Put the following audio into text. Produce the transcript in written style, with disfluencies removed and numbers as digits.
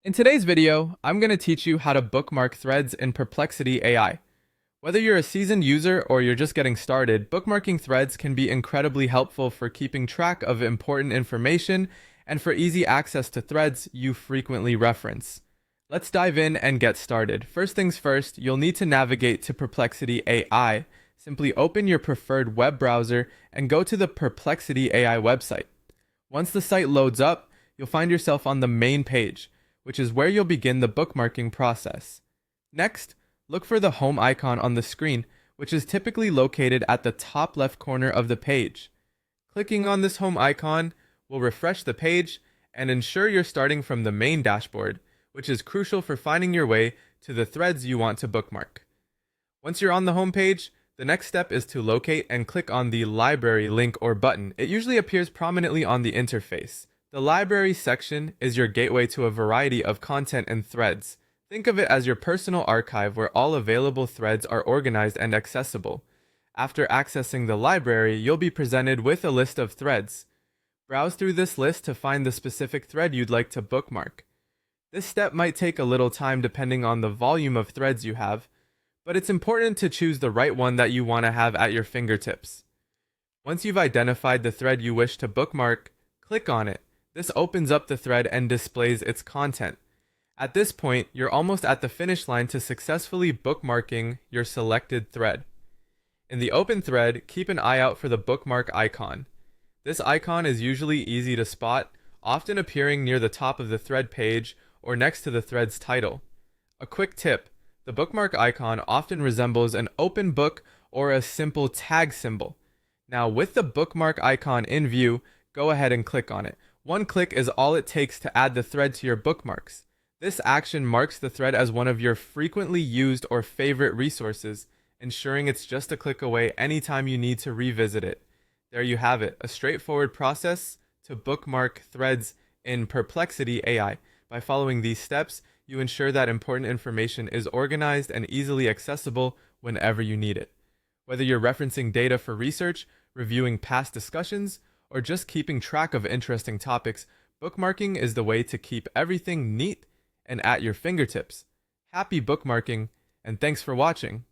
In today's video, I'm going to teach you how to bookmark threads in Perplexity AI. Whether you're a seasoned user or you're just getting started, bookmarking threads can be incredibly helpful for keeping track of important information and for easy access to threads you frequently reference. Let's dive in and get started. First things first, you'll need to navigate to Perplexity AI. Simply open your preferred web browser and go to the Perplexity AI website. Once the site loads up, you'll find yourself on the main page, which is where you'll begin the bookmarking process. Next, look for the home icon on the screen, which is typically located at the top left corner of the page. Clicking on this home icon will refresh the page and ensure you're starting from the main dashboard, which is crucial for finding your way to the threads you want to bookmark. Once you're on the home page, the next step is to locate and click on the library link or button. It usually appears prominently on the interface. The library section is your gateway to a variety of content and threads. Think of it as your personal archive where all available threads are organized and accessible. After accessing the library, you'll be presented with a list of threads. Browse through this list to find the specific thread you'd like to bookmark. This step might take a little time depending on the volume of threads you have, but it's important to choose the right one that you want to have at your fingertips. Once you've identified the thread you wish to bookmark, click on it. This opens up the thread and displays its content. At this point, you're almost at the finish line to successfully bookmarking your selected thread. In the open thread, keep an eye out for the bookmark icon. This icon is usually easy to spot, often appearing near the top of the thread page or next to the thread's title. A quick tip: the bookmark icon often resembles an open book or a simple tag symbol. Now, with the bookmark icon in view, go ahead and click on it. One click is all it takes to add the thread to your bookmarks. This action marks the thread as one of your frequently used or favorite resources, ensuring it's just a click away anytime you need to revisit it. There you have it, a straightforward process to bookmark threads in Perplexity AI. By following these steps, you ensure that important information is organized and easily accessible whenever you need it. Whether you're referencing data for research, reviewing past discussions, or just keeping track of interesting topics, bookmarking is the way to keep everything neat and at your fingertips. Happy bookmarking, and thanks for watching.